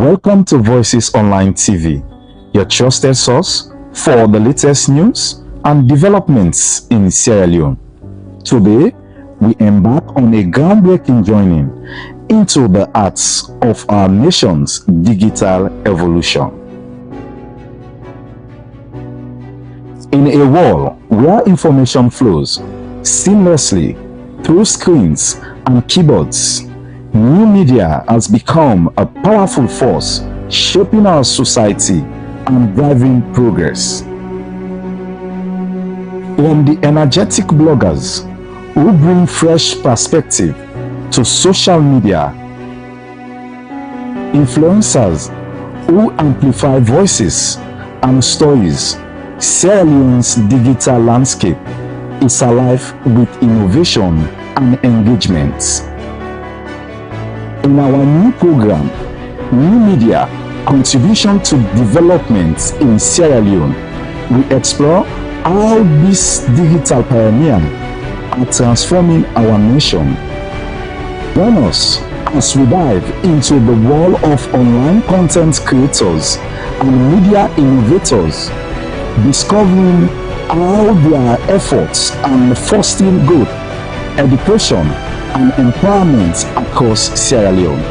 Welcome to Voices Online TV, your trusted source for the latest news and developments in Sierra Leone. Today, we embark on a groundbreaking journey into the arts of our nation's digital evolution. In a world where information flows seamlessly through screens and keyboards, new media has become a powerful force shaping our society and driving progress. From the energetic bloggers who bring fresh perspective to social media, influencers who amplify voices and stories, Sierra Leone's digital landscape is alive with innovation and engagement. In our new program, New Media Contribution to Development in Sierra Leone, we explore how these digital pioneers are transforming our nation. Join us as we dive into the world of online content creators and media innovators, discovering how their efforts are fostering growth, education, and empowerment across Sierra Leone.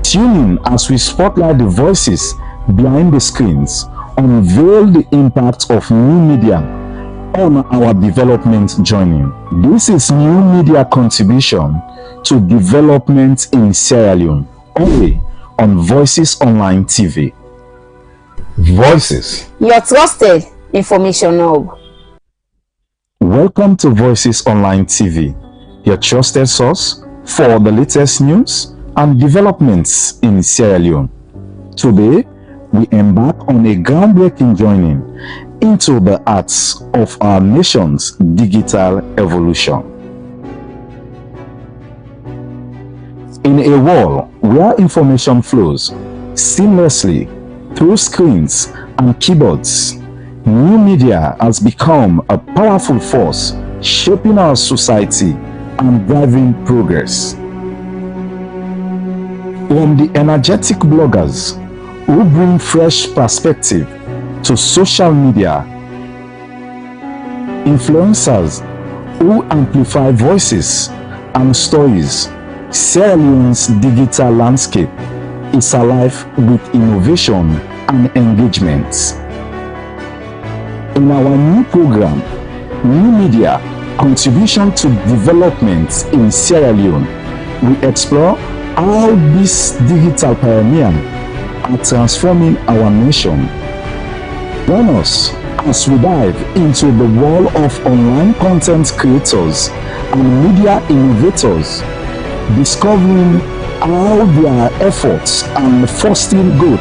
Tune in as we spotlight the voices behind the screens, unveil the impact of new media on our development journey. This is New Media Contribution to Development in Sierra Leone, only on Voices Online TV. Voices, your trusted information hub. Welcome to Voices Online TV, your trusted source for the latest news and developments in Sierra Leone. Today, we embark on a groundbreaking journey into the arts of our nation's digital evolution. In a world where information flows seamlessly through screens and keyboards, new media has become a powerful force shaping our society and driving progress. From the energetic bloggers who bring fresh perspective to social media, influencers who amplify voices and stories, Sierra Leone's digital landscape is alive with innovation and engagement. In our new program, New Media Contribution to Development in Sierra Leone, we explore how these digital pioneers are transforming our nation. Join us as we dive into the world of online content creators and media innovators, discovering how their efforts are fostering growth,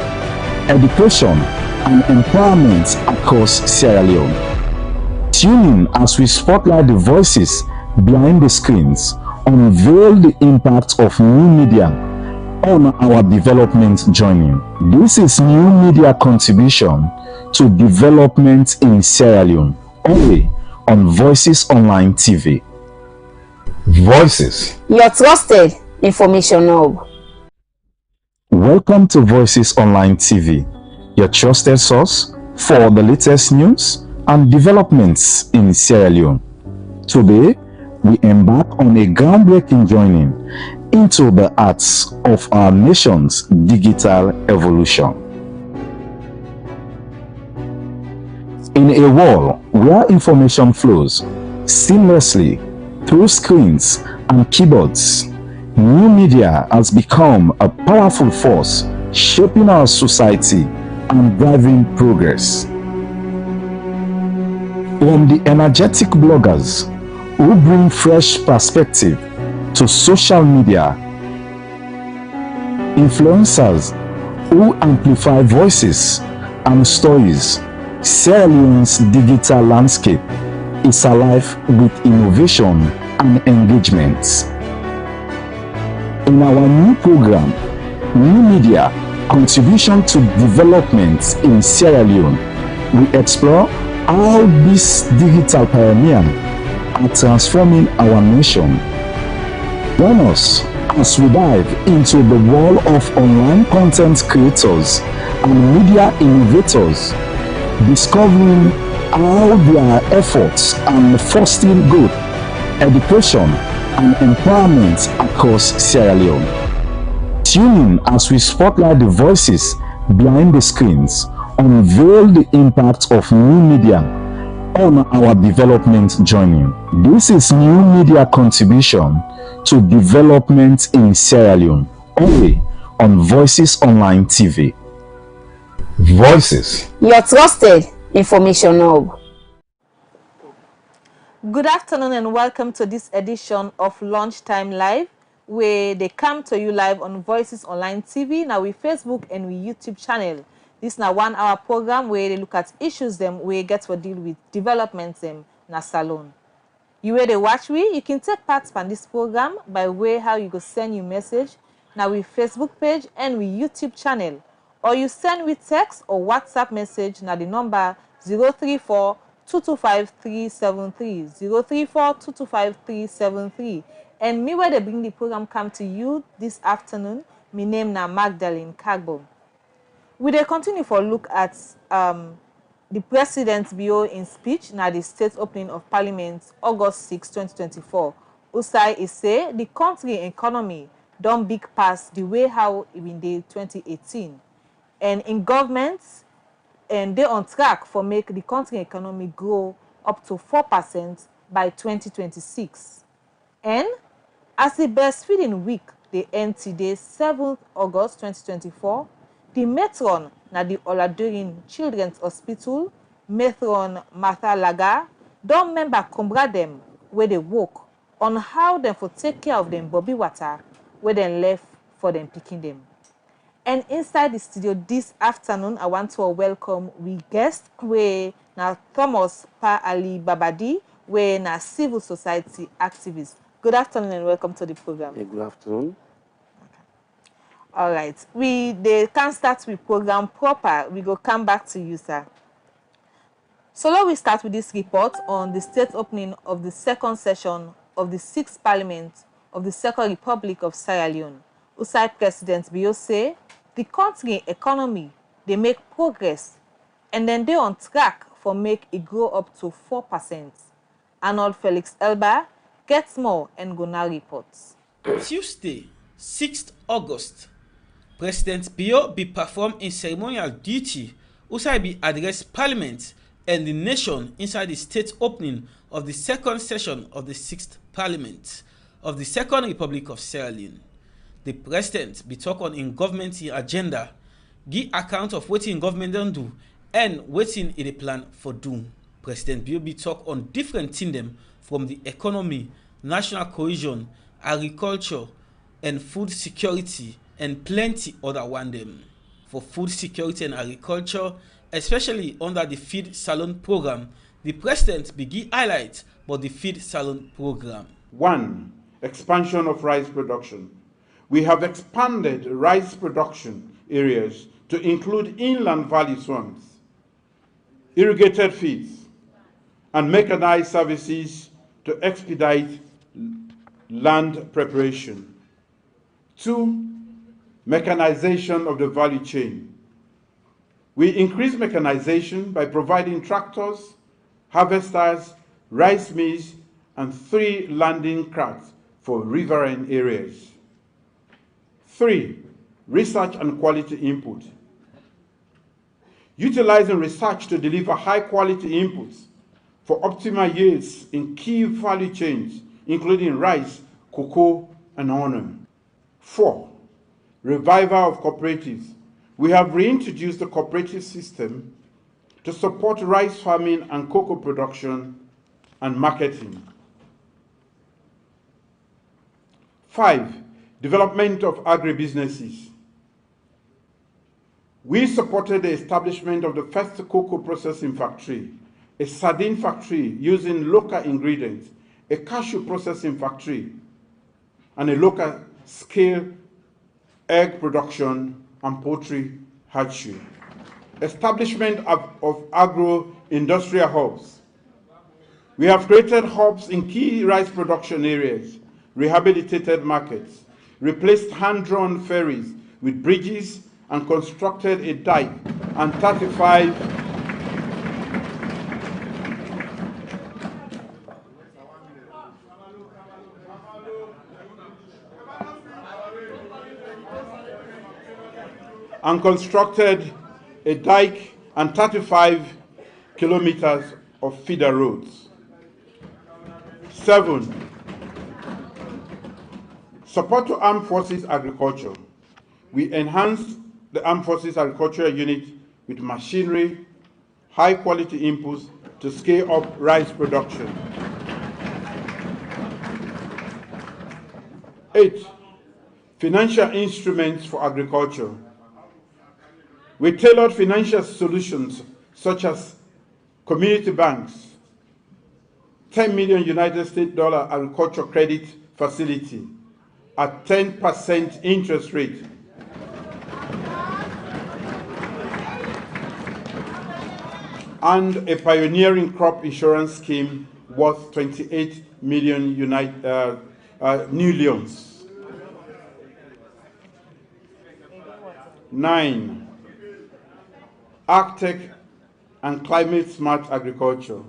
education, and empowerment across Sierra Leone. Tune in as we spotlight the voices behind the screens, unveil the impact of new media on our development journey. This is New Media Contribution to Development in Sierra Leone, only on Voices Online TV. Voices, your trusted information hub. Welcome to Voices Online TV, your trusted source for the latest news and developments in Sierra Leone. Today, we embark on a groundbreaking journey into the arts of our nation's digital evolution. In a world where information flows seamlessly through screens and keyboards, new media has become a powerful force shaping our society and driving progress. From the energetic bloggers who bring fresh perspective to social media, influencers who amplify voices and stories, Sierra Leone's digital landscape is alive with innovation and engagement. In our new program, New Media Contribution to Development in Sierra Leone, we explore how these digital pioneers are transforming our nation. Join us as we dive into the world of online content creators and media innovators, discovering how their efforts are fostering growth, education, and empowerment across Sierra Leone. Tune in as we spotlight the voices behind the screens, unveil the impact of new media on our development journey. This is New Media Contribution to Development in Sierra Leone, only on Voices Online TV. Voices, Your trusted information hub. Good afternoon and welcome to this edition of Lunchtime Live, where they come to you live on Voices Online TV, now with Facebook and with YouTube channel. This is a 1 hour program where they look at issues them where get to deal with developments them na salon. You where they watch you can take part in this program by way how you go send your message now with Facebook page and with YouTube channel, or you send with text or WhatsApp message now the number 034 225 373 034 225 373. And me where they bring the program come to you this afternoon, my name na Magdalene Kagbo. We dey continue for look at the President's Bio in speech na the state opening of Parliament August 6, 2024. Usai is say the country economy don big pass the way how it been dey 2018. And in government, and they on track for make the country economy grow up to 4% by 2026. And as the breastfeeding week they end today 7th August 2024, the matron na the Oladorin Children's Hospital, matron Martha Laga, don member Kumbra them where they work on how them for take care of them bobby water where them left for them picking them. And inside the studio this afternoon, I want to welcome we guest where now Thomas Pa Ali Babadi, where now civil society activist. Good afternoon and welcome to the program. Yeah, good afternoon. All right, they can start with program proper. We go come back to you, sir. So let we start with this report on the state opening of the second session of the 6th Parliament of the Second Republic of Sierra Leone. Usai President Bio say the country economy they make progress and then they on track for make it grow up to 4%. Arnold Felix Elba gets more and Gona reports. Tuesday, 6th August, President Bio be performed in ceremonial duty usai be address Parliament and the nation inside the state opening of the second session of the 6th Parliament of the Second Republic of Sierra Leone. The president be talk on in government agenda, give account of what in government don't do and waiting in the plan for do. President Bio be talk on different things them from the economy, national cohesion, agriculture, and food security, and plenty other one them. For food security and agriculture, especially under the Feed Salon program, the president begin highlight about the Feed Salon program. 1. Expansion of rice production. We have expanded rice production areas to include inland valley swamps, irrigated fields, and mechanized services to expedite land preparation. 2. Mechanization of the value chain. We increase mechanization by providing tractors, harvesters, rice mills, and 3 landing carts for riverine areas. 3. Research and quality input. Utilizing research to deliver high-quality inputs for optimal yields in key value chains, including rice, cocoa, and honey. 4. Revival of cooperatives. We have reintroduced the cooperative system to support rice farming and cocoa production and marketing. 5. Development of agribusinesses. We supported the establishment of the first cocoa processing factory, a sardine factory using local ingredients, a cashew processing factory, and a local scale egg production and poultry hatchery. Establishment of agro-industrial hubs. We have created hubs in key rice production areas, rehabilitated markets, replaced hand-drawn ferries with bridges, and constructed a dike and 35 kilometers of feeder roads. 7. Support to Armed Forces Agriculture. We enhanced the Armed Forces Agricultural Unit with machinery, high-quality inputs to scale up rice production. 8. Financial instruments for agriculture. We tailored financial solutions such as community banks, $10 million United States agriculture credit facility at 10% interest rate, and a pioneering crop insurance scheme worth 28 million new loans. 9. Agtech and climate-smart agriculture.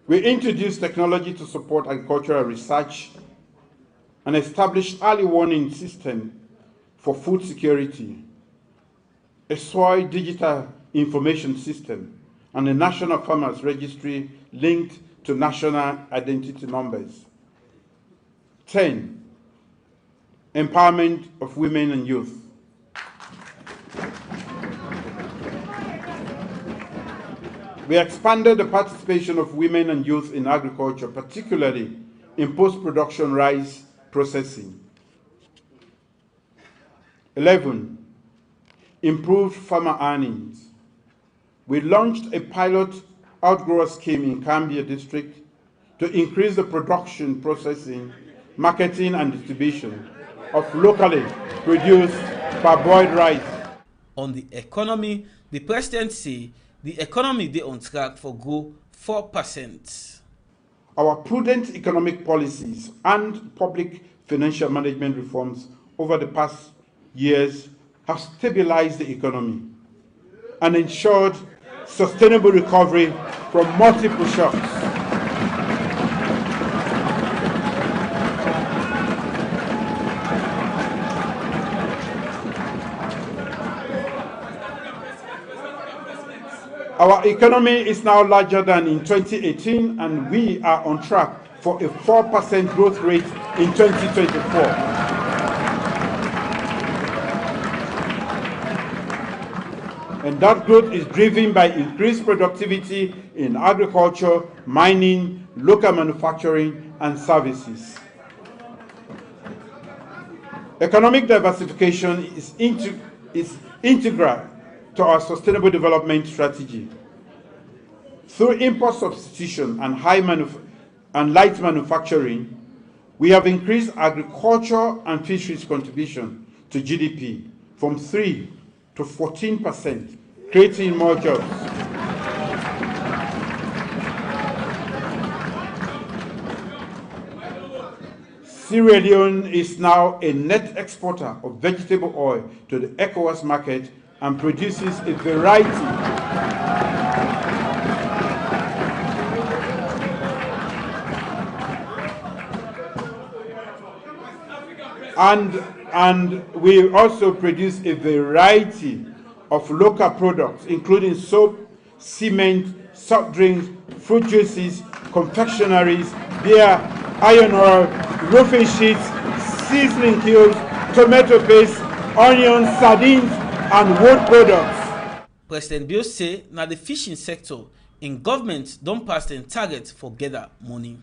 We introduced technology to support agricultural research and established early warning system for food security, a soil digital information system, and a national farmers registry linked to national identity numbers. 10. Empowerment of women and youth. We expanded the participation of women and youth in agriculture, particularly in post-production rice processing. 11. Improved farmer earnings. We launched a pilot outgrower scheme in Cambia district to increase the production, processing, marketing, and distribution of locally produced parboiled rice. On the economy, the president say the economy is on track for grow 4%. Our prudent economic policies and public financial management reforms over the past years have stabilized the economy and ensured sustainable recovery from multiple shocks. Our economy is now larger than in 2018, and we are on track for a 4% growth rate in 2024. And that growth is driven by increased productivity in agriculture, mining, local manufacturing, and services. Economic diversification is integral to our sustainable development strategy. Through import substitution and light manufacturing, we have increased agriculture and fisheries contribution to GDP from 3 to 14%, creating more jobs. Sierra Leone is now a net exporter of vegetable oil to the ECOWAS market and produces a variety and we also produce a variety of local products, including soap, cement, soft drinks, fruit juices, confectionaries, beer, iron oil, roofing sheets, seasoning cubes, tomato paste, onions, sardines, and wood products. President Bill say na the fishing sector in government don't pass the target for gather money.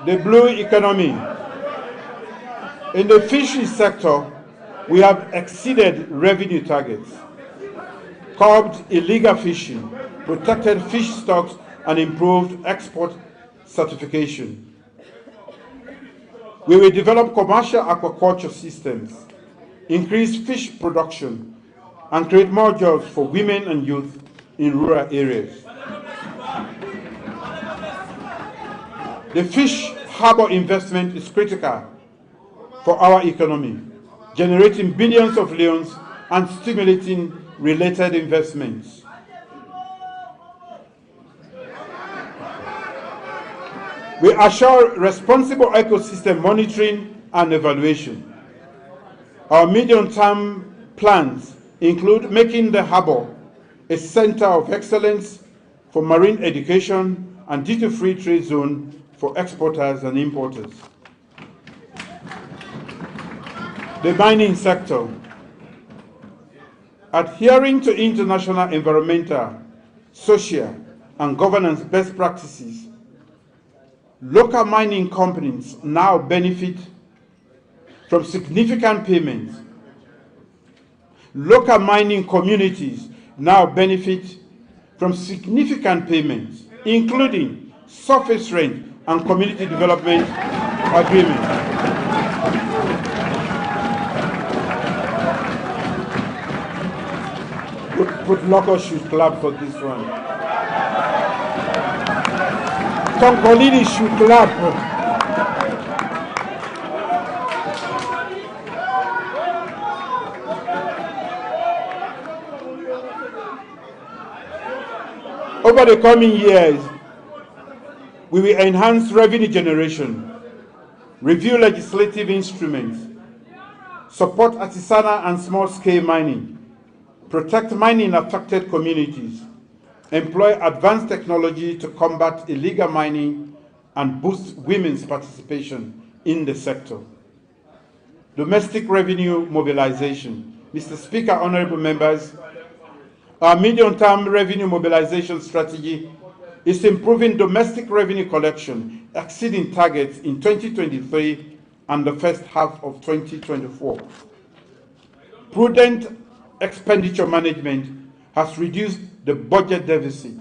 The blue economy. In the fishing sector, we have exceeded revenue targets, curbed illegal fishing, protected fish stocks, and improved export certification. We will develop commercial aquaculture systems, increase fish production, and create more jobs for women and youth in rural areas. The fish harbor investment is critical for our economy, generating billions of leones and stimulating related investments. We assure responsible ecosystem monitoring and evaluation. Our medium-term plans include making the harbour a center of excellence for marine education and duty-free trade zone for exporters and importers. The mining sector. Adhering to international environmental, social, and governance best practices, local mining companies now benefit from significant payments. Local mining communities now benefit from significant payments, including surface rent and community development agreements. Put local should clap for this one. Tonkolini should clap. Over the coming years, we will enhance revenue generation, review legislative instruments, support artisanal and small-scale mining, protect mining-affected communities, employ advanced technology to combat illegal mining, and boost women's participation in the sector. Domestic revenue mobilization. Mr. Speaker, honorable members, our medium-term revenue mobilization strategy is improving domestic revenue collection, exceeding targets in 2023 and the first half of 2024. Prudent expenditure management has reduced the budget deficit.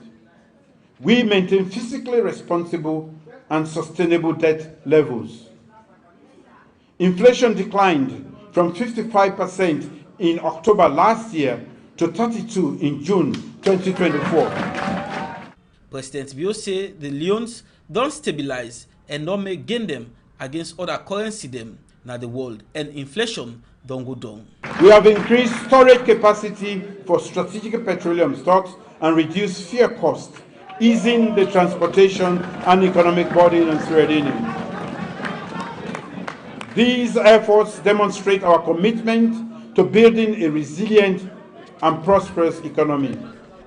We maintain fiscally responsible and sustainable debt levels. Inflation declined from 55% in October last year to 32% in June 2024. President Bio say the leones don't stabilize and don't make gain them against other currency them in the world, and inflation don't go down. We have increased storage capacity for strategic petroleum stocks and reduced fuel costs, easing the transportation and economic burden on Sierra Leone. These efforts demonstrate our commitment to building a resilient and prosperous economy.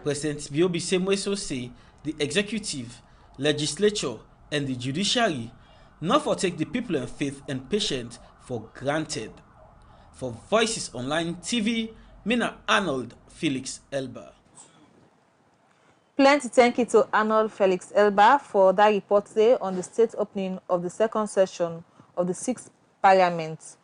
President Bio Bisemweso say the executive, legislature, and the judiciary not for take the people and faith and patience for granted. For Voices Online TV, Mina Arnold Felix Elba. Plenty thank you to Arnold Felix Elba for that report today on the state opening of the second session of the 6th Parliament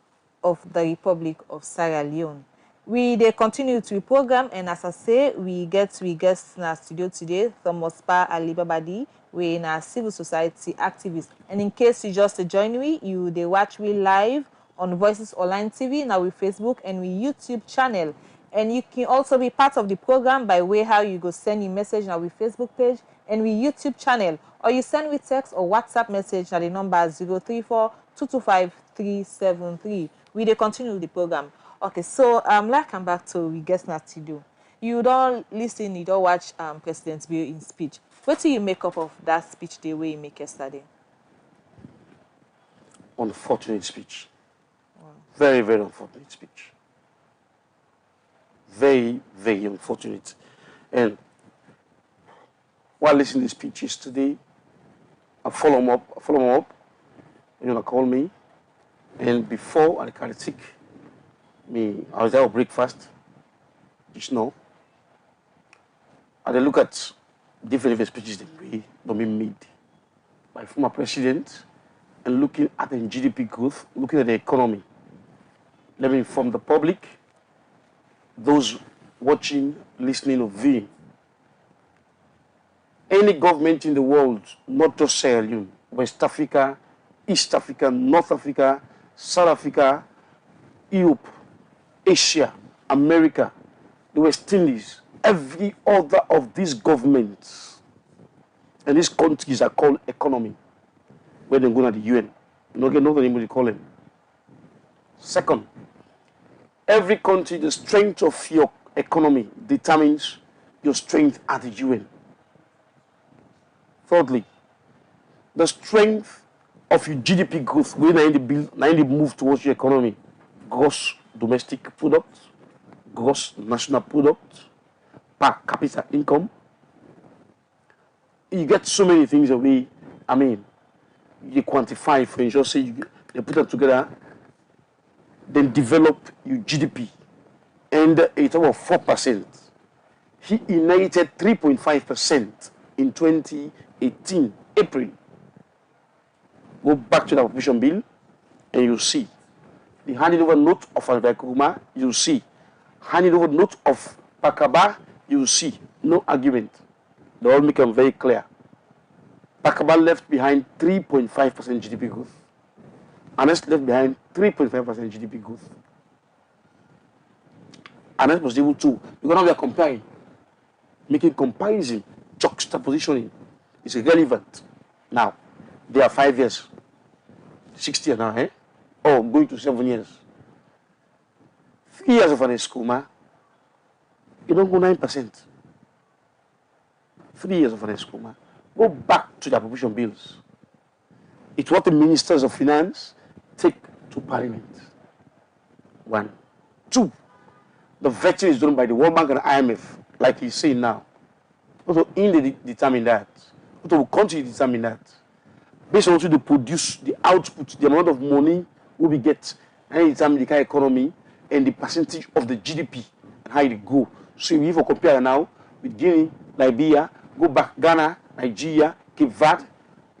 of the Republic of Sierra Leone. We continue to the program, and as I say, we guests in our studio today, Thomas Pa Ali Babadi, we in our civil society activist. And in case you just join me, they watch me live on Voices Online TV, now with Facebook and with YouTube channel. And you can also be part of the program by way how you go send your message now with Facebook page and with YouTube channel, or you send with text or WhatsApp message at the number 034-225-373. We continue the program. Okay, so let's come back to we guess not to do. You don't listen, you don't watch President Bio in speech. What do you make up of that speech the way you make yesterday? Unfortunate speech. Wow. Very, very unfortunate speech. Very, very unfortunate. And while listening to the speeches today, I follow him up. You know, call me. And before I can take me, I was there for breakfast. Just know. And I look at different speeches that we made by former president, and looking at the GDP growth, looking at the economy. Let me inform the public, those watching, listening, or viewing. Any government in the world, not just Sierra Leone, West Africa, East Africa, North Africa, South Africa, Europe, Asia, America, the West Indies, every other of these governments and these countries are called economy. When they go to the UN, you don't get another name what they call them. Second, every country, the strength of your economy determines your strength at the UN. Thirdly, the strength of your GDP growth, when I move towards your economy, gross domestic product, gross national product, per capita income. You get so many things away. I mean, you quantify for instance, say you put them together, then develop your GDP, and it's about 4%. He inherited 3.5% in 2018, April. Go back to the appropriation bill, and you see the handing over note of Alvekuma, you see handing over note of Pakaba, you see no argument. They all make them very clear. Pakaba left behind 3.5% GDP growth. Anes left behind 3.5% GDP growth. Anes was able to, because now we are comparing, making comparison, juxtapositioning is irrelevant. Now, they are 5 years, 6 years now, or going to 7 years. 3 years of an Eskuma, you don't go 9%. 3 years of an Eskuma. Go back to the appropriation bills. It's what the ministers of finance take to parliament. 1. 2. The vetting is done by the World Bank and IMF, like he's saying now. Also, they determine that. Also, will continue to determine that. Based on what they produce, the output, the amount of money we get, and determine the kind of economy and the percentage of the GDP and how it go. So if you compare now with Guinea, Liberia, go back Ghana, Nigeria, Cape Verde,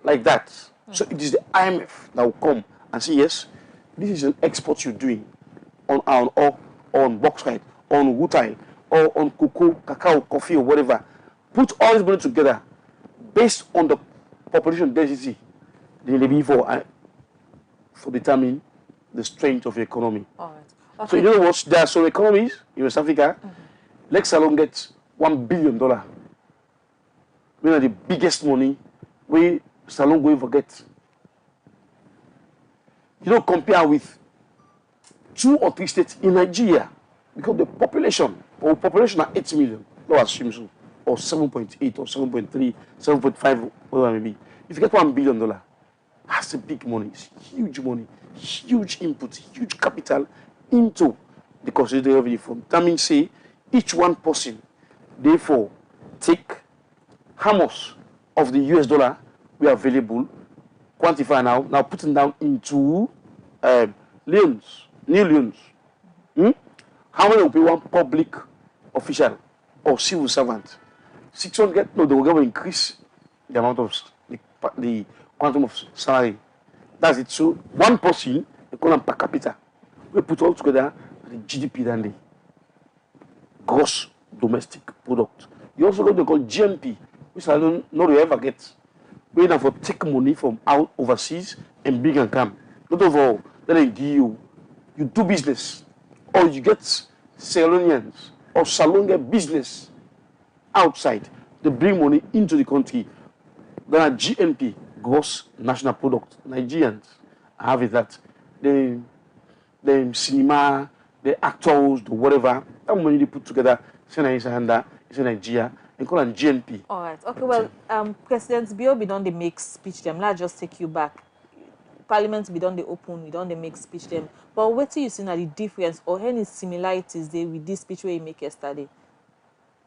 like that. So it is the IMF that will come and say, yes, this is an export you're doing on bauxite, on rutile, or on cocoa, cacao, coffee, or whatever. Put all this money together based on the population density, they will be for determining the strength of the economy. All right. Okay. So you know what? There are some economies in West Africa. Let's Salon gets $1 billion. We are the biggest money we Salon going to forget. You know, compare with 2 or 3 states in Nigeria, because the population are 8 million, let's assume so, or 7.8 or 7.3, 7.5, whatever it may be. If you get $1 billion, that's a big money. It's money, huge input, huge capital into the considered revenue from. That means, say, each one person, therefore, take how much of the US dollar we are available, quantify now putting down into loans, new loans. How many will pay one public official or civil servant? 600, no, they will increase the amount of the quantum of salary. That's it. So one person, they call them per capita. We put all together the GDP than the gross domestic product. You also got to call GNP, which I don't know you ever get. We have to take money from out overseas and bring and come. Not of all, then they give you do business, or you get Salonians or Salon get business outside. They bring money into the country. Then a GNP, gross national product. Nigerians have it that the cinema, the actors, the whatever, that money they put together, it's in Nigeria, and call it GNP. All right. Okay, well, President Bio be done the make speech them. Let's just take you back. Parliament be done the open, we done the make speech them. But what do you see now the difference or any similarities there with this speech where you make yesterday?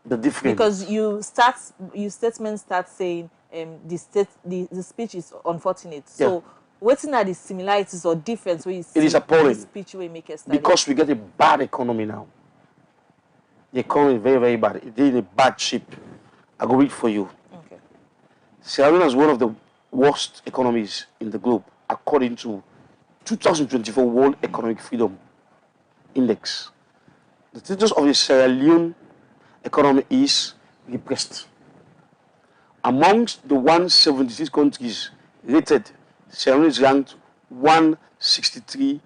The difference. Because your statement starts saying the speech is unfortunate. So what's are the similarities or difference where you see it is appalling. the speech where you make yesterday? Because we get a bad economy now. The economy is very, very bad. It is in a bad shape. I go read for you. Okay. Sierra Leone is one of the worst economies in the globe, according to 2024 World Economic Freedom Index. The status of the Sierra Leone economy is repressed. Amongst the 176 countries rated, Sierra Leone is ranked 163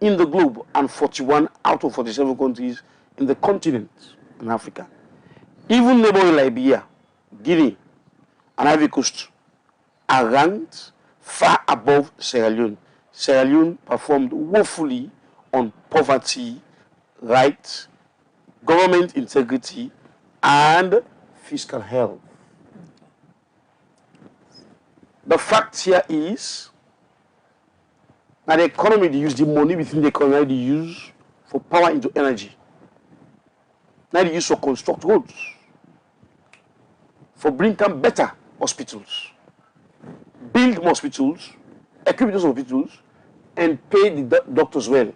in the globe and 41 out of 47 countries in the continent in Africa. Even neighboring Liberia, Guinea, and Ivory Coast are ranked far above Sierra Leone. Sierra Leone performed woefully on poverty, rights, government integrity, and fiscal health. The fact here is that the economy, they use the money within the economy, they use for power into energy. Now they use for construct roads, for bring them better hospitals, build more hospitals, equip those hospitals, and pay the doctors well.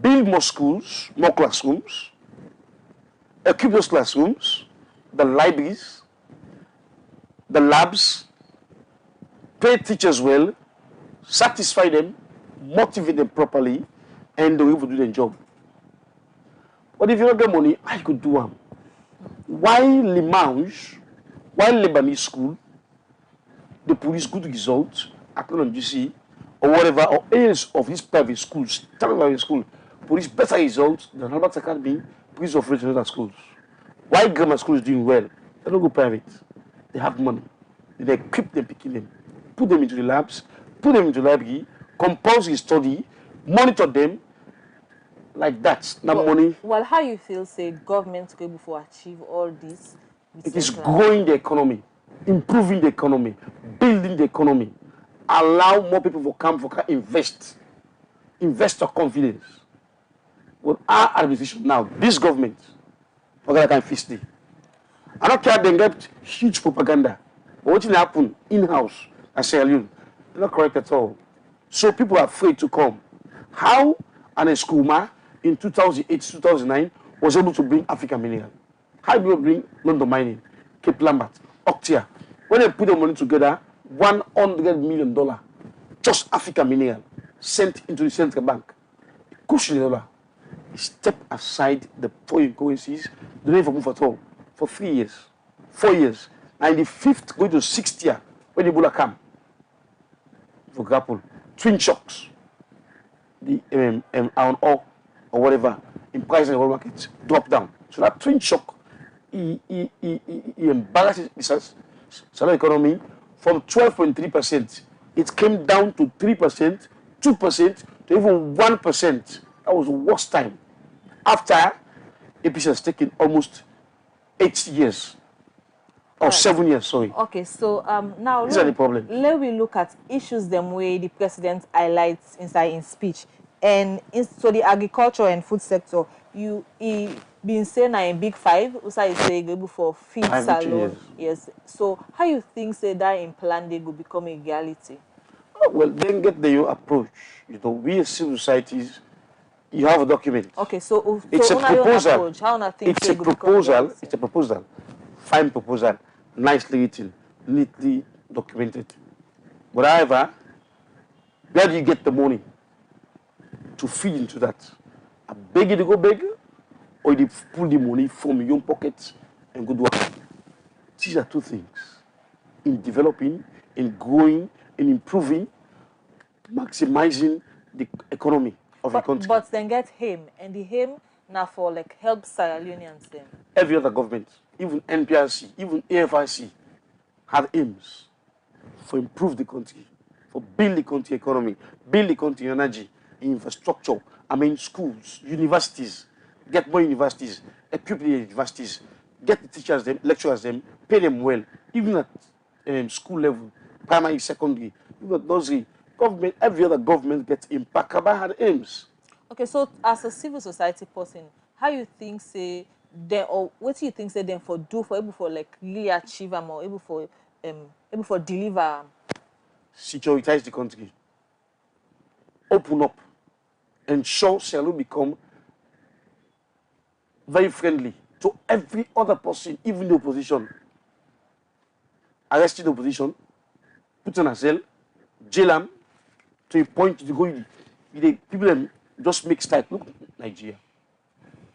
Build more schools, more classrooms, equip those classrooms, the libraries, the labs, pay teachers well, satisfy them, motivate them properly, and they will do their job. But if you don't get money, I could do them. Why Limange, why Lebanese school, the police good results, on GC, or whatever, or any of these private schools, private school, police better results than Albert Academy, police of regional schools. Why grammar school is doing well? They don't go private. They have money. They equip them, picking them, put them into the labs, put them into the library, compulsory study, monitor them, like that. Now money. Well, how you feel, say, government go able to achieve all this? It is growing the economy, improving the economy, building the economy, allow more people to come for invest, investor confidence. With our administration now, this government, okay, I can fix it. I don't care they get huge propaganda, but what will happen in-house at Sierra Leone, they're not correct at all. So people are afraid to come. How an Escuma in 2008, 2009 was able to bring African mineral? How do you bring London Mining, Cape Lambert, Octia? When they put the money together, $100 million, just African mineral, sent into the central bank. Cushion the dollar. Step aside the foreign currencies, they don't even move at all for 3 years, 4 years. And the fifth, going to 6th year, when the Ebola come, for example, twin shocks, the iron ore or whatever, in price in the world market, drop down. So that twin shock, he embarrasses the Southern economy from 12.3%. It came down to 3%, 2%, to even 1%. That was the worst time. After APC has taken almost 8 years. Or 7 years, sorry. Okay, so now these are the problems. Let me look at issues them way the president highlights inside in speech. And so the agriculture and food sector, he been saying in Big Five, also say go for feed salon. Yes. So how you think say that in plan they go become a reality? Oh, well, then get the approach. You know, we as civil societies, you have a document. Okay, so it's a proposal. Approach, how it's a proposal. It's a proposal. Fine proposal, nicely written, neatly documented. But however, where do you get the money to feed into that? I beg you to go beg, or you pull the money from your own pocket and go do work. These are two things. In developing, in growing, in improving, maximizing the economy of the country. But then get him, and the him now for like help Sierra Leoneans then. Every other government, even NPRC, even AFIC, had aims for improve the country, for build the country economy, build the country energy, infrastructure. I mean schools, universities, get more universities, equip the universities, get the teachers them, lecturers them, pay them well, even at school level, primary, secondary, even at nursery. Government, every other government gets impeccable had aims. Okay, so as a civil society person, how you think say then, or what do you think say then for do for able for like really achieve them or able for deliver? Securitize the country. Open up. Ensure Sierra Leone become very friendly to every other person, even the opposition. Arresting the opposition, put in a cell, jail them, to a point to go. People just make style. Look, Nigeria.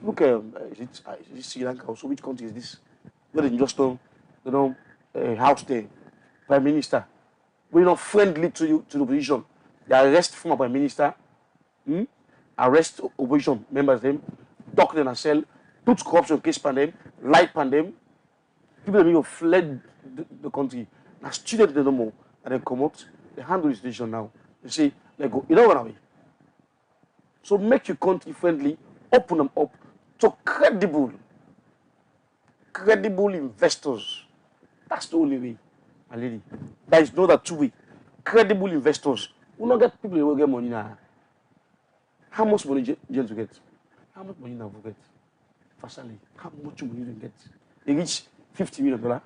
Look, is it Sri Lanka? Also, which country is this? Where they just house the prime minister. We're not friendly to the opposition. They arrest former prime minister, arrest opposition members, them, dock them in a cell, put corruption case on them, light on them. People that have fled the country. Now, students they no more, and they come out. They handle the situation now. They say, "Let go. You don't run away. So make your country friendly, open them up to credible investors. That's the only way, my lady. There is no other two way. Credible investors. We not get people who will get money now. How much money James will get? How much money now will get? Fasali, how much money you get? They reach $50 million.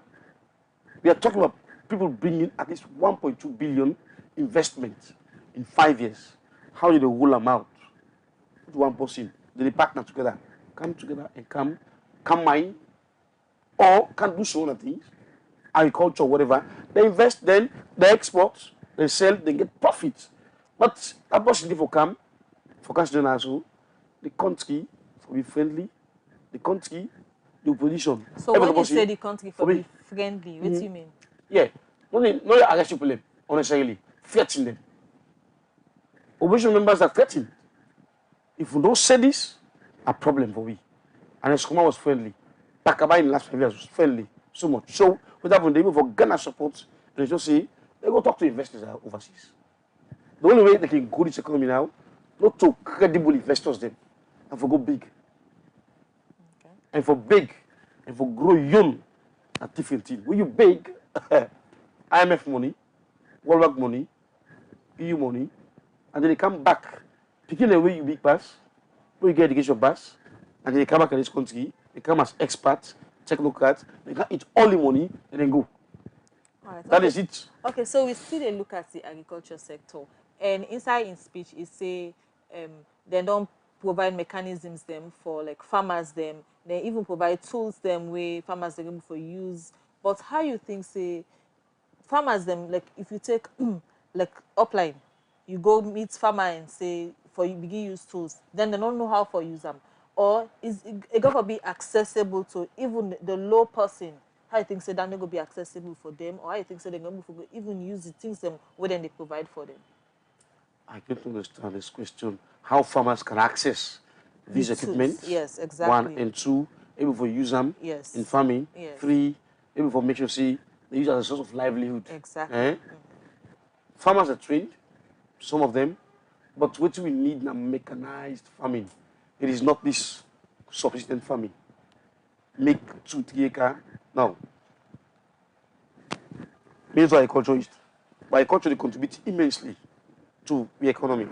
We are talking about people bringing at least 1.2 billion investment in 5 years. How do they roll them out? With one person, they partner together, come together and come mine, or can do so other things, agriculture, whatever. They invest, then they export, they sell, they get profit. But that person for come, for cash then also, the country for be friendly, the country, the opposition. So when you say the country for be friendly, what do you mean? Yeah, no arrest people unnecessarily, threaten them. Opposition members are threatened. If we don't say this, a problem for we. And Escoma was friendly. Takaba in the last 5 years was friendly so much. So what happened? They even for Ghana support, and they just say they go talk to investors overseas. The only way they can grow this economy now, not to credible investors them, and for go big. Okay. And for big, and for grow young, a different thing. When you big, IMF money, World Bank money, EU money, and then they come back, picking the way you big pass, where you get education pass, and then they come back in this country, they come as experts, technocrats, they can eat all the money and then go. Right, that is it. Okay, so we still look at the agriculture sector, and inside in speech it say they don't provide mechanisms them for like farmers them. They even provide tools them where farmers are able for use. But how you think say farmers them, like if you take like upline, you go meet farmer and say for you begin use tools, then they don't know how for use them. Or is it going to be accessible to even the low person? How you think say that not going to be accessible for them, or how you think say they're going to even use the things them where then they provide for them? I don't understand this question. How farmers can access these equipment? Yes, exactly. 1 and 2, able for use them in farming. Yes. 3, able for make sure see they use as a source of livelihood. Exactly. Farmers are trained, some of them, but what we need now mechanized farming. It is not this subsistence farming. Make 2-3 acre. Now, means agriculturist. But agriculture they contribute immensely to the economy.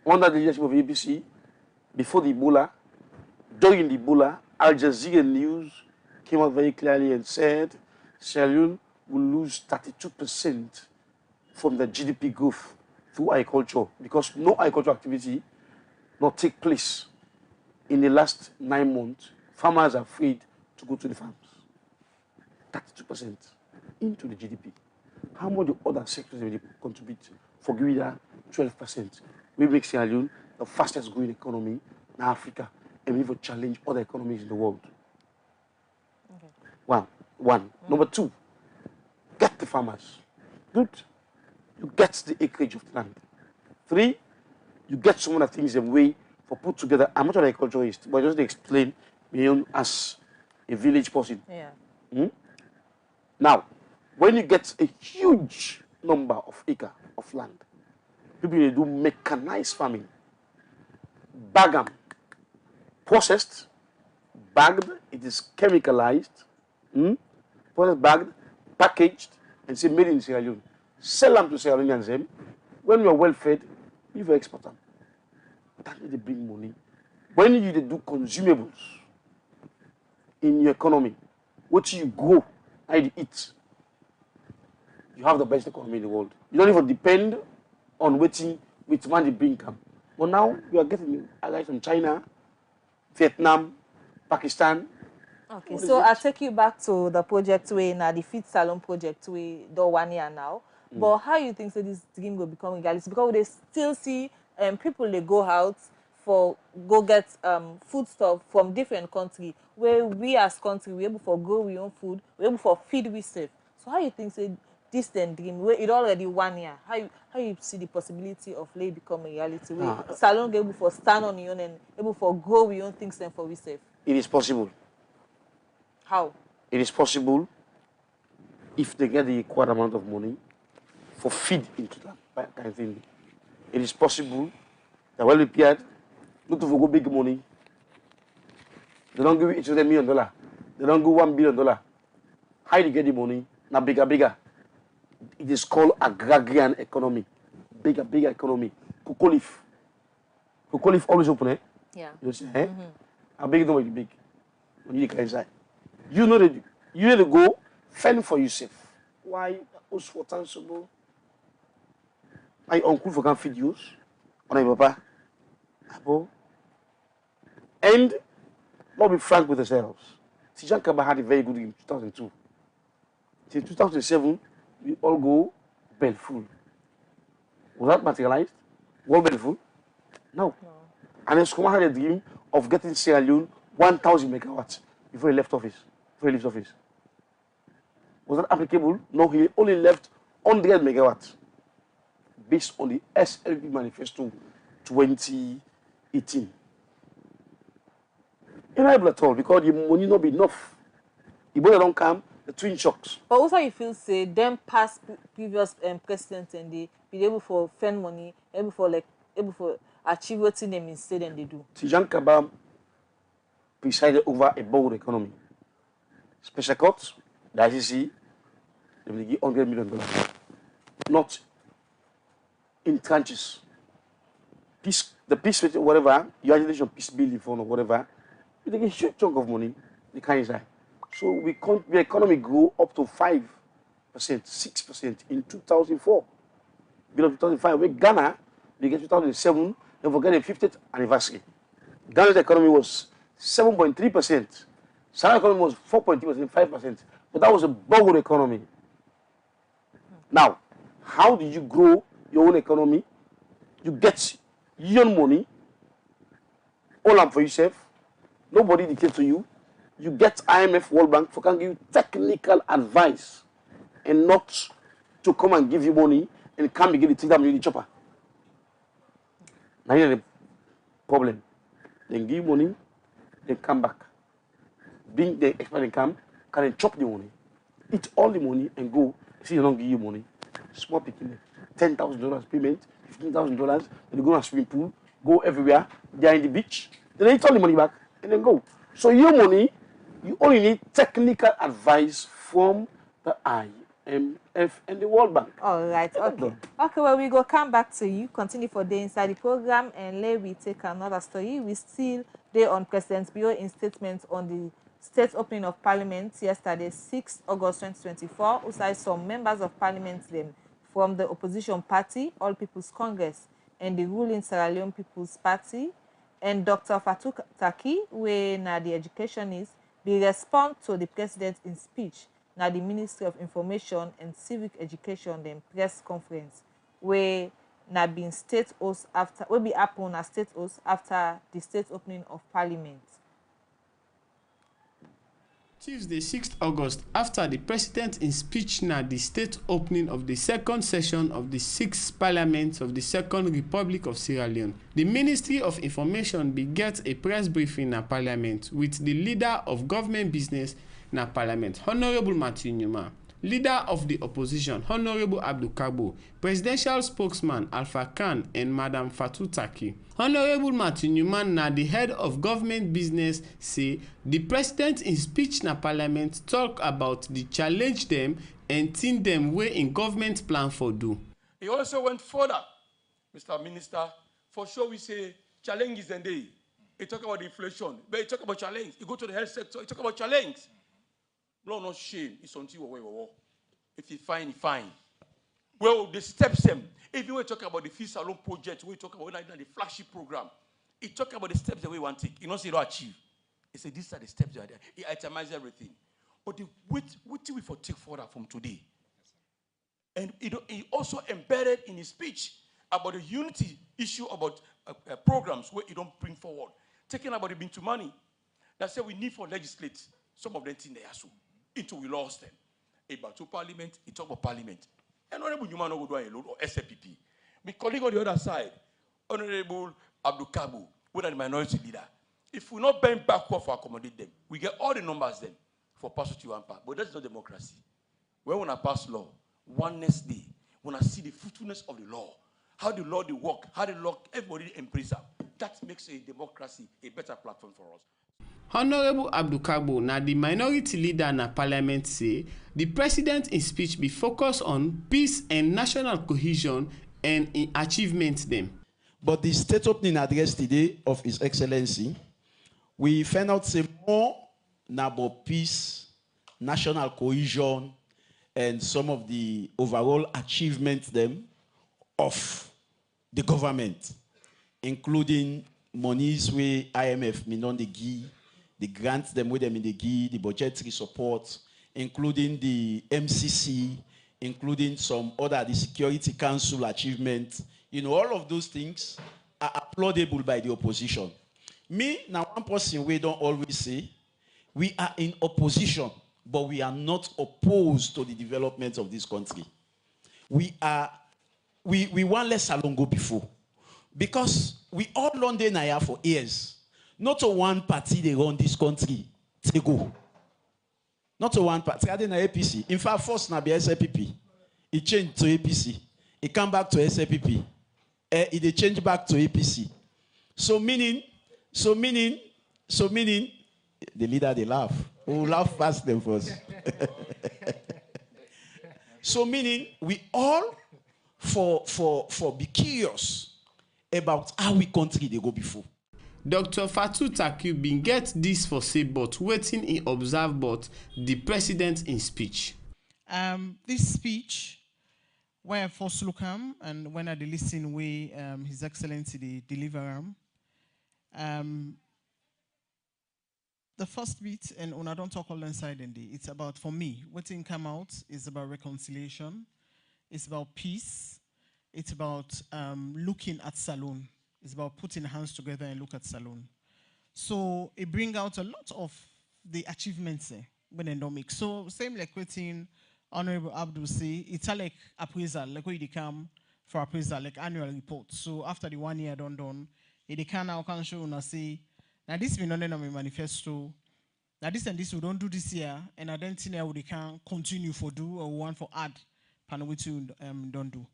Under the leadership of ABC, before the Ebola, during the Ebola, Al Jazeera News came out very clearly and said Sierra Leone will lose 32% from the GDP growth through agriculture because no agricultural activity not take place in the last 9 months. Farmers are afraid to go to the farms. 32% into the GDP. How much the other sectors will contribute? For Guida, 12%. We make Sierra Leone the fastest growing economy in Africa, and we will challenge other economies in the world. Okay. One. Number 2, get the farmers. Good. You get the acreage of the land. 3, you get some of the things in way for put together. I'm not an agriculturist, but just to explain me as a village person. Yeah. Now, when you get a huge number of acre of land, people will do mechanized farming. Bag them, processed, bagged, it is chemicalized, processed, bagged, packaged, and say made in Sierra Leone. Sell them to Sierra Leoneans. When you are well fed, you will export them. That need to bring money. When you do consumables in your economy, what you grow, how you eat, you have the best economy in the world. You don't even depend on waiting with money bring income. But now you are getting guys from China, Vietnam, Pakistan. Okay, so I'll take you back to the project way now, the Feed Salon project way, the 1 year now. But how you think so this dream will become reality? Because they still see people they go out for go get food stuff from different country where we as country we able for grow we own food, we able for feed we safe. So how you think so this then dream where it already 1 year? How you see the possibility of lay become a reality? Where salon able for stand on your own and able for grow we own things then for we safe? It is possible. How? It is possible if they get the required amount of money for feed into that kind of thing. It is possible They're well prepared. Not to go big money. They don't give each other $1 million. They don't give $1 billion. How do you get the money? Now bigger. It is called agrarian economy. Bigger economy. Cocoa leaf. Cocoa leaf always open, eh? Yeah. You say, eh? How big don't big? When you get inside. You know that you need to go fend for yourself. Why? Us for tangible. My uncle for can feed you. On a papa. And let's be frank with ourselves. Tijan Kaba had a very good in 2002. Till 2007, we all go belful. Was that materialized? All belful? No. And then Skuma had a dream of getting Sierra Leone 1,000 megawatts before he left office. Was that applicable? No, he only left 100 megawatts based on the SLP manifesto 2018. Inable at all because the money not be enough. The money don't come, the twin shocks. But also you feel say them past previous presidents and they be able for spend money, able for achieve what them instead and they do. Tijan Kaba presided over a bold economy. Special courts, the ICC, they will give $100 million. Not in tranches. Peace, the peace, whatever, United Nations peace building fund or whatever, they get a huge chunk of money, they can't inside. So the economy grew up to 5%, 6% in 2004. Below 2005, with Ghana, they get 2007, they forget the 50th anniversary. Ghana's economy was 7.3%. South economy was 4.3%, 5%. But that was a bold economy. Now, how do you grow your own economy? You get your own money, all up for yourself. Nobody dictates to you. You get IMF, World Bank, for can give you technical advice and not to come and give you money and come and get the thing that you chopper. Now here's the problem. They give you money, they come back. Being the expert income, can they chop the money, eat all the money and go. See, they don't give you money. Small picking, $10,000 payment, $15,000. They go to a swimming pool, go everywhere. They are in the beach. Then they eat all the money back and then go. So your money, you only need technical advice from the IMF and the World Bank. All right, okay. Okay, well, we go come back to you, continue for the inside the program, and let we take another story. We still there on President Bio in statement on the state opening of Parliament yesterday, 6 August 2024. Also, some members of Parliament them from the opposition party, All People's Congress, and the ruling Sierra Leone People's Party, and Dr. Fatou Taki, where now the educationist, be respond to the president in speech. Now the Ministry of Information and Civic Education then press conference where now been state host after will be happen as state host after the state opening of Parliament. Tuesday, 6th August, after the president in speech na the state opening of the second session of the 6th Parliament of the Second Republic of Sierra Leone, the Ministry of Information be get a press briefing na Parliament with the leader of government business na Parliament, Honorable Matthew Newman, leader of the opposition, Honorable Abdul Kabo, presidential spokesman Alpha Khan, and Madam Fatou Taki. Honorable Matthew Newman, na the head of government business, say the president in speech na Parliament talk about the challenge them and thing them way in government plan for do. He also went further, Mr. Minister, for sure we say challenges and day. He talk about inflation, but he talk about challenge. He go to the health sector, he talk about challenge. No, not shame. It's until we if you fine, fine. Well, the steps them. If you were talking about the Fee Salon project, we talk about the flagship program. He talk about the steps that we want to take. You know, say you achieve. He said these are the steps that are there. He itemized everything. But what we for take further from today? And he also embedded in his speech about the unity issue about programs where he don't bring forward. Taking about the Bintu money. That said we need for legislate some of them things they are so. Until we lost them. About to Parliament, he talk about Parliament. And Honorable Newman will do a load or SFPP. My colleague on the other side, Honorable Abdul Kabu, who are the minority leader. If we not bend backward for accommodate them, we get all the numbers then for pass to one part. But that's not democracy. When we pass law, oneness day, when I see the fruitfulness of the law, how the law they work, how the law, everybody embrace them. That makes a democracy a better platform for us. Honorable Abdulkabo, na the minority leader na parliament say the president in speech be focused on peace and national cohesion and in achievements them. But the state opening address today of His Excellency, we find out say more about peace, national cohesion, and some of the overall achievements them of the government, including monies where IMF may not give, the grants them with them in the give, the budgetary support, including the MCC, including some other, the Security Council achievements. You know, all of those things are applaudable by the opposition. Me, now one person we don't always say, we are in opposition, but we are not opposed to the development of this country. We want less Salongo before. Because we all London here for years. Not to one party they run this country. They go. Not to one party. I didn't APC. In fact, first na be SLPP. It changed to APC. It come back to SLPP. It changed back to APC. So meaning, the leader they laugh. Who laugh fast them first. So meaning we all for be curious about how we country they go before. Dr. Fatou Taku bin get this for say but waiting he observe but the president in speech. This speech, when I first look am and when I listen way His Excellency the deliver the first bit and when I don't talk all inside and it's about for me waiting come out is about reconciliation, it's about peace, it's about looking at Salone. It's about putting hands together and look at Salone. So it brings out a lot of the achievements when they don't make. So same like what Honorable Abdul say, it's like appraisal, like where they come for appraisal, like annual report. So after the 1 year done, they can now can show and say, now this been done in my manifesto. Now this and this we don't do this year, and I don't think they can continue for do or want for add, pan which you don't do.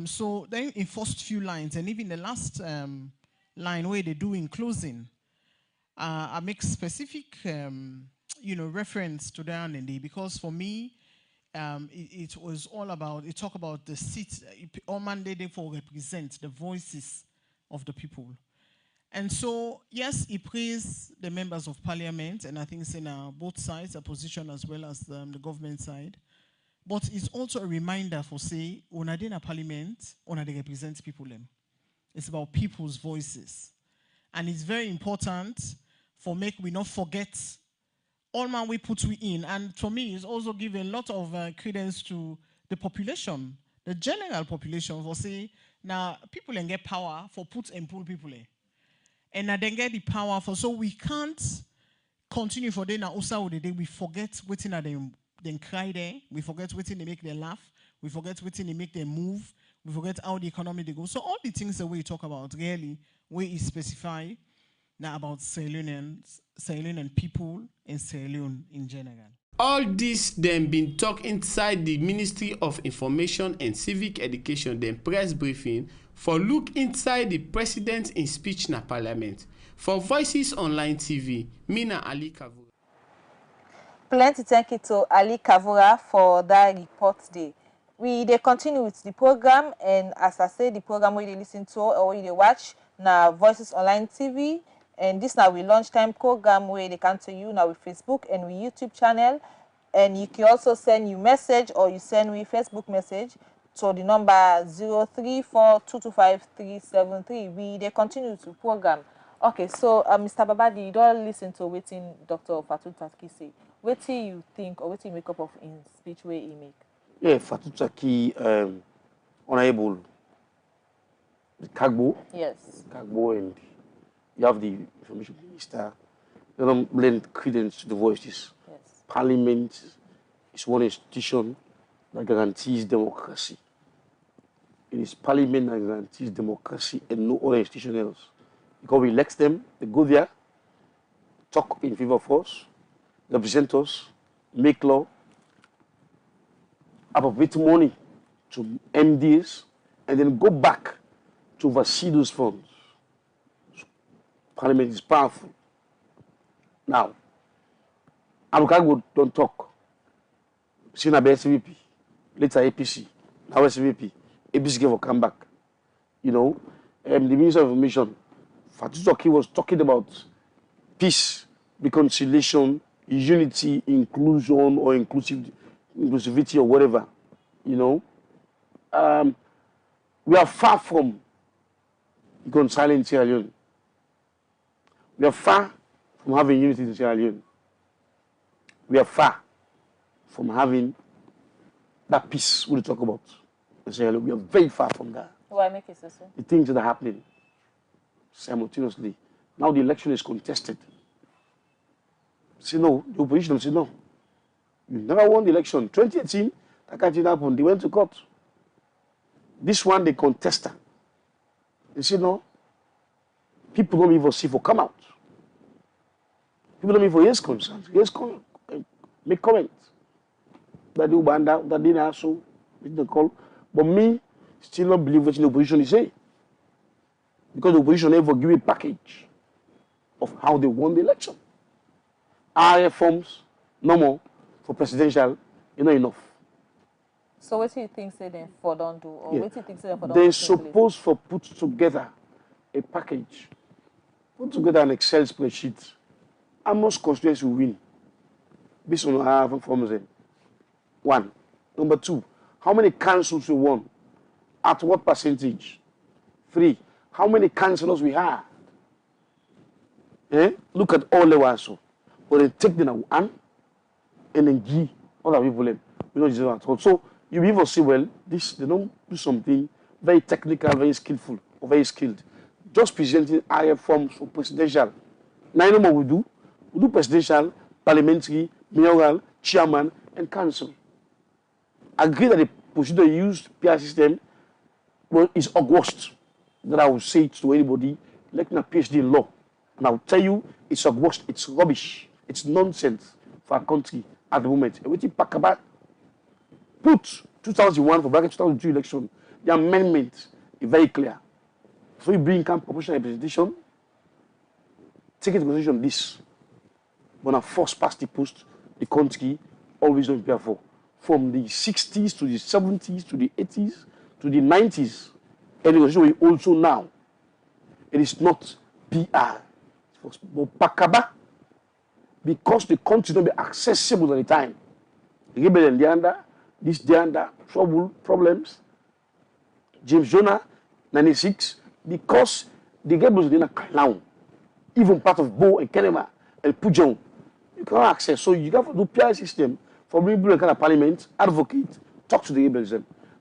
So then in first few lines, and even the last line where they do in closing, I make specific, reference to the R&D because for me, it was all about, it talk about the seats, all mandated for represent the voices of the people. And so, yes, he praised the members of parliament, and I think it's in both sides, opposition as well as the government side. But it's also a reminder for say, when I in a parliament, when they represent people. It's about people's voices. And it's very important for make we not forget all man we put we in. And for me, it's also giving a lot of credence to the population, the general population for say, now people can get power for put and pull people in. And now they get the power for, so we can't continue for them now also the day we forget waiting at them. Then cry there. We forget waiting they make them laugh. We forget waiting they make them move. We forget how the economy they go. So all the things that we talk about really, we specify now about Sierra Leone and people and Sierra Leone in general. All this then been talked inside the Ministry of Information and Civic Education, then press briefing for look inside the president in speech na parliament. For Voices Online TV, Mina Ali Kavu. Plenty thank you to Ali Kavura for that report today. They continue with the program, and as I say, the program where they listen to or they watch now Voices Online TV, and this now we lunchtime program where they come to you now with Facebook and with YouTube channel, and you can also send you message or you send me Facebook message to the number 034225373. They continue to program. Okay, so Mr. Babadi, you don't listen to waiting Dr. Fatou Taku say. What do you think or what do you make up of in speech where he make? Yeah, Fatou Taku, Honorable Kagbo. Yes. Kagbo, and you have the information minister. They don't lend credence to the voices. Yes. Parliament is one institution that guarantees democracy. It is Parliament that guarantees democracy and no other institution else. Because we elect them, they go there, talk in favor of us, represent us, make law, appropriate money to MDs, and then go back to oversee those funds. Parliament is powerful. Now, Abukago don't talk. Sina be SVP, later APC, now SVP. APC will come back. You know, the Minister of Information, Fatutoki was talking about peace, reconciliation, unity, inclusion, or inclusivity, or whatever. You know, we are far from reconciling Sierra Leone. We are far from having unity in Sierra Leone. We are far from having that peace we talk about in Sierra Leone. We are very far from that. Why make it so? The things that are happening simultaneously. Now the election is contested. Say no, the opposition say no. You never won the election. 2018, that can't happen. They went to court. This one, they contested. They say no. People don't even see for come out. People don't even yes concerns. Yes, make comments. That do banda, that didn't also, didn't call. But me, still not believe what the opposition is saying. Because the opposition never give a package of how they won the election. RF forms, no more. For presidential, not enough. So what do you think say them for don't do? Or what do you think say them for don't They're do? supposed to put together a package. Put together an Excel spreadsheet. How much constituency will win? Based on our forms. One. Number two, how many councils we won? At what percentage? Three, how many councillors we had? Look at all levels. But then take them one and then give other people them. We don't use it at all. So you even see, well, this they don't do something very technical, very skillful, or very skilled. Just presenting higher forms for presidential. Now you know what we do? We do presidential, parliamentary, mayoral, chairman, and council. Agree that the procedure used PR system is august. That I will say it to anybody like a PhD in law. And I will tell you it's august, it's rubbish, it's nonsense for our country at the moment. And what you pack about put 2001 for bracket 2002 election, the amendment is very clear. So you bring camp proportional representation, take into consideration this. When I first past the post, the country always don't prepare for. From the 60s to the 70s to the 80s to the 90s. And the constitution we also now. It is not PR. It's but Pakaba. Because the country don't be accessible at the time. The rebellion, they under, this, they under, trouble, problems. James Jonah, 96. Because the rebels did not clown. Even part of Bo and Kenema and Pujon. You cannot access. So you have to do PR system for bringing people in kind of parliament, advocate, talk to the rebels.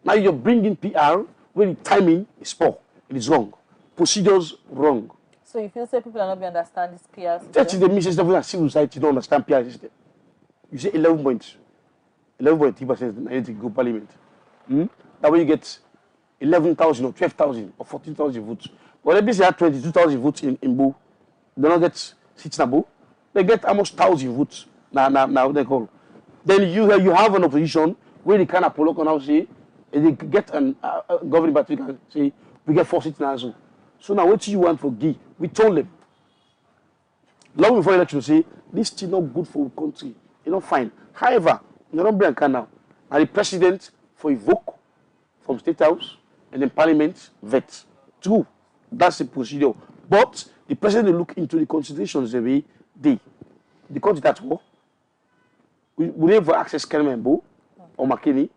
Now you're bringing PR where the timing is poor. It is wrong. Procedures wrong. So you feel say people are not be understand this PR system? That's the message that civil society don't understand PR system. You say 11.3% I need to go parliament. That way you get 11,000 or 12,000 or 14,000 votes. But let me say 22,000 votes in Bo. They don't get seats in Bo. They get almost 1,000 votes. Now they call. Then you have an opposition where they kind of pull up and now say, and they get a governing party can say, we get 4 seats now. So now what do you want for Guy? We told them. Long before election, say, this is not good for the country. It's not fine. However, you don't bring now. Now the president for a vote from State House and then Parliament vet. True. That's the procedure. But the president will look into the considerations every day. The country that's war. We never access Kenembo or McKinney.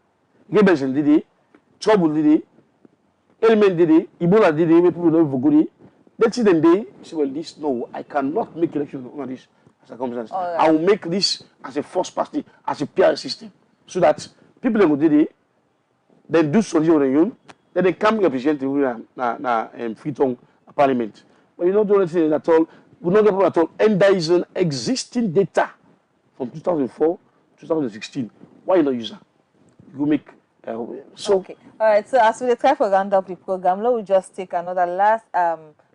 Rebels did it. Trouble did it. Element did it. Ebola did it. People don't even go there. That's it. Then they say, well, this, no, I cannot make election on this circumstance. Right. I will make this as a first party, as a PR system. So that people don't go there, then do something on their own, then they come represent the Freetown Parliament. But you don't do anything at all. We don't get problem at all. And there is an existing data from 2004 to 2016. Why not use that? You make so. Okay. All right. So as we try to round up the program, let me just take another last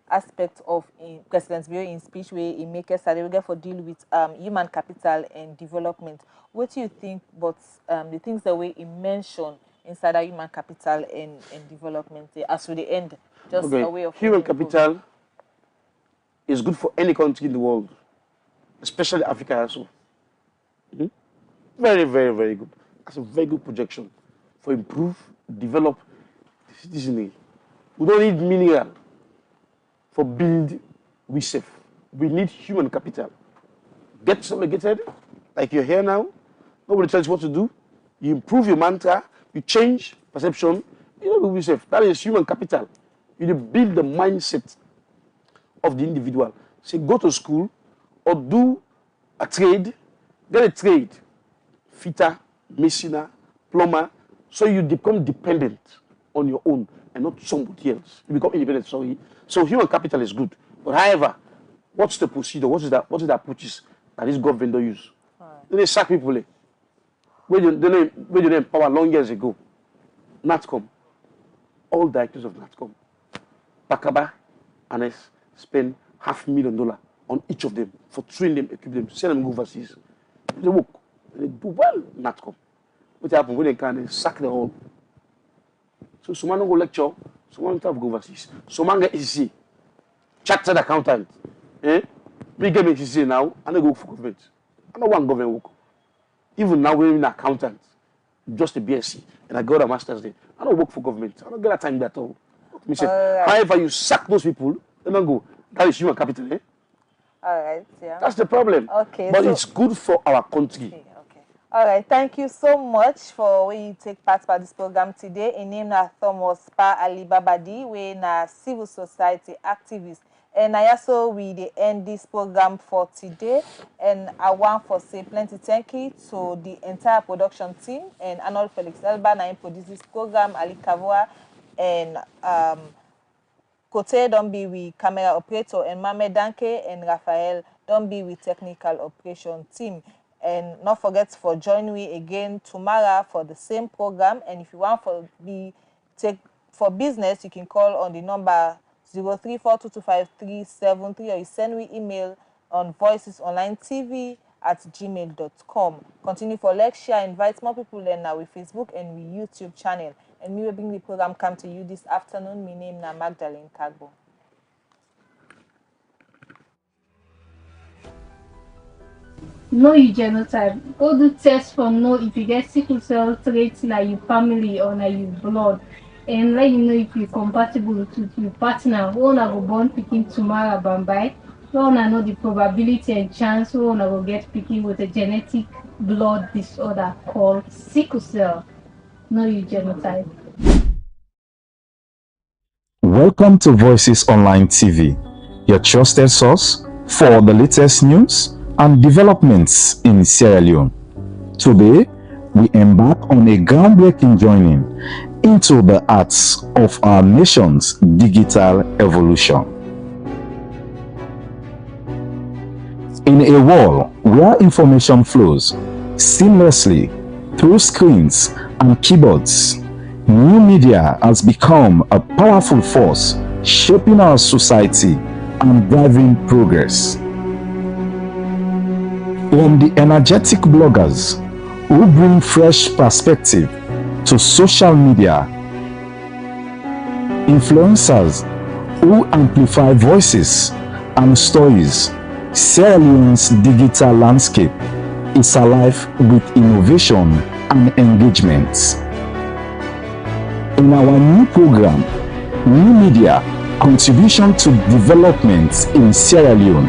aspect of President Bio in speech where he make us we for deal with human capital and development. What do you think? But the things that we mentioned inside our human capital and development as we the end. Just a way of human capital is good for any country in the world, especially Africa also. Very, very, very good. That's a very good projection for improve, develop the citizenry. We don't need mineral for build we safe. We need human capital. Get segregated, like you're here now. Nobody tells you what to do. You improve your mantra, you change perception, you know we safe. That is human capital. You build the mindset of the individual. Say go to school or do a trade, get a trade. Fitter, masonry, plumber, so you become dependent on your own and not somebody else. You become independent, sorry. So human capital is good. But however, what's the procedure? What is the approaches that this government don't use? They sack people. Where they empower long years ago. NATCOM. All directors of NATCOM. Bakaba and I spend $500,000 on each of them for training them, equip them, send them go overseas. They work. They do well, NATCOM. What happens when they can sack the whole? So someone go lecture, someone have go overseas. Someone get ECC, chartered accountant. We get ECC now, and they go for government. I don't want government work. Even now we're an accountant, just a BSc, and I got a master's there. I don't work for government. I don't get that time at all. However, you sack those people, they don't go. That is human capital, All right, yeah. That's the problem. Okay, but it's good for our country. Okay. All right, thank you so much for when you take part in this program today. In name na Thomas Pa Ali Babadi, we na civil society activist. And I also we end this program for today. And I want to say plenty thank you to the entire production team and Arnold Felix Elba na produce this program, Ali Kavua and Kote don't be with camera operator and Mame Danke and Raphael don't be with technical operation team. And not forget for join me again tomorrow for the same program. And if you want for business, you can call on the number 0342253373 or you send me email on voicesonlinetv@gmail.com. Continue for lecture, invite more people then now with Facebook and with YouTube channel. And we will bring the program come to you this afternoon. My name is Magdalene Kagbo. Know your genotype. Go do test for know if you get sickle cell traits like your family or like your blood. And let you know if you're compatible with your partner. We wanna go born picking tomorrow Bambai. We wanna know the probability and chance we wanna go get picking with a genetic blood disorder called sickle cell. Know your genotype. Welcome to Voices Online TV, your trusted source for the latest news and developments in Sierra Leone. Today, we embark on a groundbreaking journey into the arts of our nation's digital evolution. In a world where information flows seamlessly through screens and keyboards, new media has become a powerful force shaping our society and driving progress. From the energetic bloggers who bring fresh perspective to social media, influencers who amplify voices and stories, Sierra Leone's digital landscape is alive with innovation and engagement. In our new program, New Media Contribution to Development in Sierra Leone,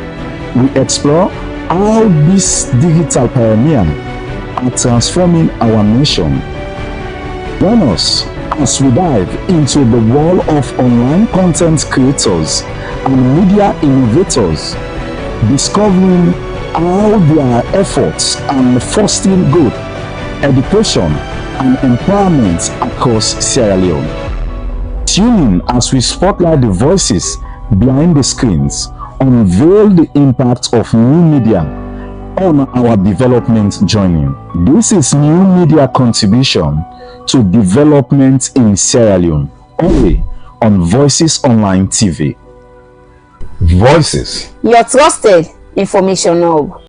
we explore how these digital pioneers are transforming our nation. Join us as we dive into the world of online content creators and media innovators, discovering how their efforts are fostering growth, education, and empowerment across Sierra Leone. Tune in as we spotlight the voices behind the screens, unveil the impact of new media on our development journey. This is New Media Contribution to Development in Sierra Leone, only on Voices Online TV. Voices, Your trusted information hub.